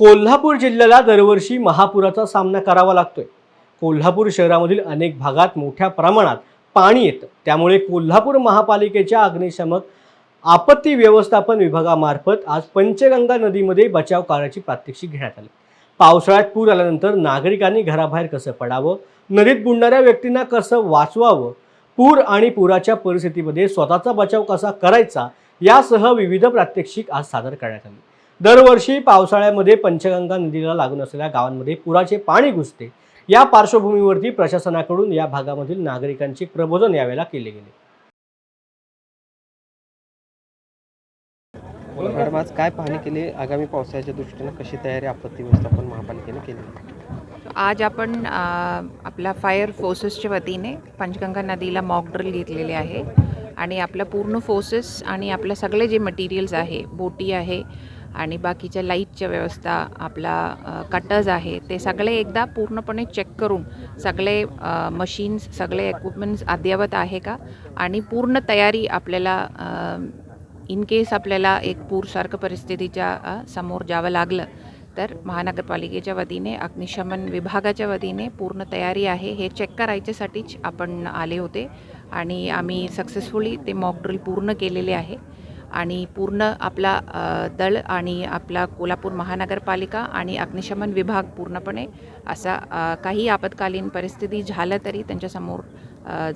कोल्हापूर जिल्ह्याला दरवर्षी महापुराचा सामना करावा लागतोय। कोल्हापूर शहरामधील अनेक भागात मोठ्या प्रमाणात पाणी येतं। त्यामुळे कोल्हापूर महापालिकेच्या अग्निशमन आपत्ती व्यवस्थापन विभागामार्फत आज पंचगंगा नदीमध्ये बचाव कार्याची प्रात्यक्षिक घेण्यात आली। पावसाळ्यात पूर आल्यानंतर नागरिकांनी घराबाहेर कसं पडावं, नदीत बुडणाऱ्या व्यक्तींना कसं वाचवावं, पूर आणि पुराच्या परिस्थितीमध्ये स्वतःचा बचाव कसा करायचा यासह विविध प्रात्यक्षिक आज सादर करण्यात आली। दरवर्षी पावसाळ्यामध्ये पंचगंगा नदीला लागून असलेल्या गावांमध्ये पुराचे पाणी घुसते। या पार्श्वभूमीवरती प्रशासनाकडून या भागामधील नागरिकांचे प्रबोधन यावेळेला केले गेले। मॅडम, आज काय पाहणी केली? आगामी पावसाळ्याच्या दृष्टीने कशी तयारी आपत्ती व्यवस्थापन महापालिकेने केली? आज आपण आपला फायर फोर्सेसच्या वतीने पंचगंगा नदीला मॉक ड्रिल घेतलेले आहे आणि आपल्या पूर्ण फोर्सेस आणि आपलं सगळे जे मटेरियल्स आहे, बोटी आहे आणि बाकीच्या लाईटच्या व्यवस्था, आपला कटर्स आहे, ते सगळे एकदा पूर्णपणे चेक करून सगळे मशीन्स, सगळे इक्विपमेंट्स अद्ययावत आहे का आणि पूर्ण तयारी आपल्याला इन केस आपल्याला एक पूरसारखं परिस्थितीच्या समोर जावं लागलं तर महानगरपालिकेच्या वतीने, अग्निशमन विभागाच्या वतीने पूर्ण तयारी आहे हे चेक करायच्यासाठीच आपण आले होते आणि आम्ही सक्सेसफुली ते मॉक ड्रिल पूर्ण केलेले आहे आणि पूर्ण आपला दल आणि आपला कोल्हापूर महानगरपालिका आणि अग्निशमन विभाग पूर्णपणे असा काही आपत्कालीन परिस्थिती झालं तरी त्यांच्यासमोर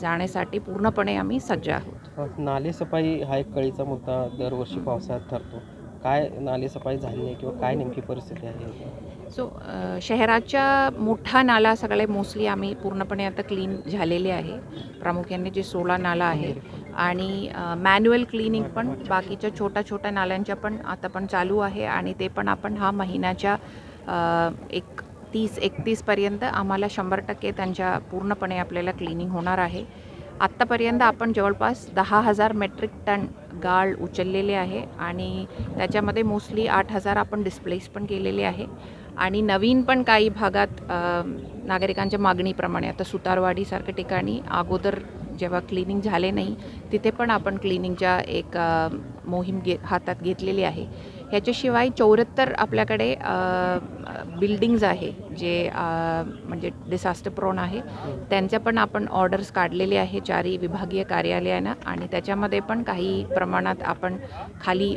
जाण्यासाठी पूर्णपणे आम्ही सज्ज आहोत। नालेसफाई हा एक कळीचा मुद्दा दरवर्षी पावसाळ्यात ठरतो। काय नालेसफाई झाली आहे किंवा काय नेमकी परिस्थिती आहे? शहराच्या मोठा नाला सगळे मोस्टली आम्ही पूर्णपणे आता क्लीन झालेले आहे। प्रामुख्याने जे 16 नाला आहे आणि मॅन्युअल क्लिनिंग पण बाकीच्या छोट्या नाल्यांच्या पण आता पण चालू आहे आणि ते पण आपण हा महिन्याच्या 31 पर्यंत आम्हाला 100% त्यांच्या पूर्णपणे आपल्याला क्लिनिंग होणार आहे। आत्तापर्यंत आपण जवळपास 10,000 मेट्रिक टन गाळ उचललेले आहे आणि त्याच्यामध्ये मोस्टली 8,000 आपण डिस्प्लेस पण केलेले आहे आणि नवीन पण काही भागात नागरिकांच्या मागणीप्रमाणे आता सुतारवाडीसारख्या ठिकाणी अगोदर जेव्हा क्लिनिंग झाले नाही तिथे पण आपण क्लिनिंगच्या एक मोहीम हातात घेतलेली आहे। ह्याच्याशिवाय 74 आपल्याकडे बिल्डिंग्ज आहे जे म्हणजे डिसास्टर प्रोन आहे, त्यांच्या पण आपण ऑर्डर्स काढलेले आहे 4 विभागीय कार्यालयांना आणि त्याच्यामध्ये पण काही प्रमाणात आपण खाली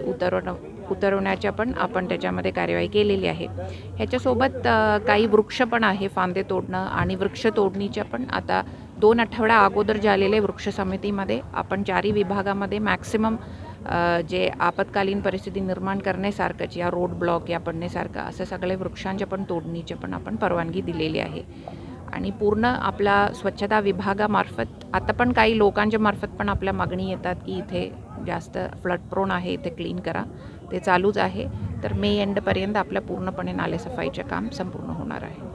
उतरवण्याच्या पण आपण त्याच्यामध्ये कार्यवाही केलेली आहे। ह्याच्यासोबत काही वृक्ष पण आहे, फांदे तोडणं आणि वृक्ष तोडणीच्या पण आता 2 आठवड्या अगोदर झालेले वृक्ष समितीमध्ये आपण 4 विभागामध्ये मॅक्सिमम जे आपत्कालीन परिस्थिती निर्माण करण्यासारखंच या रोड ब्लॉक या पडण्यासारखं असं सगळे वृक्षांच्या पण तोडणीचे पण आपण परवानगी दिलेली आहे आणि पूर्ण आपला स्वच्छता विभागामार्फत आता पण काही लोकांच्या मार्फत पण आपल्या मागणी येतात की इथे जास्त फ्लड प्रोन आहे, इथे क्लीन करा, ते चालूच आहे। तर मे एंडपर्यंत आपल्या पूर्णपणे नालेसफाईचे काम संपूर्ण होणार आहे।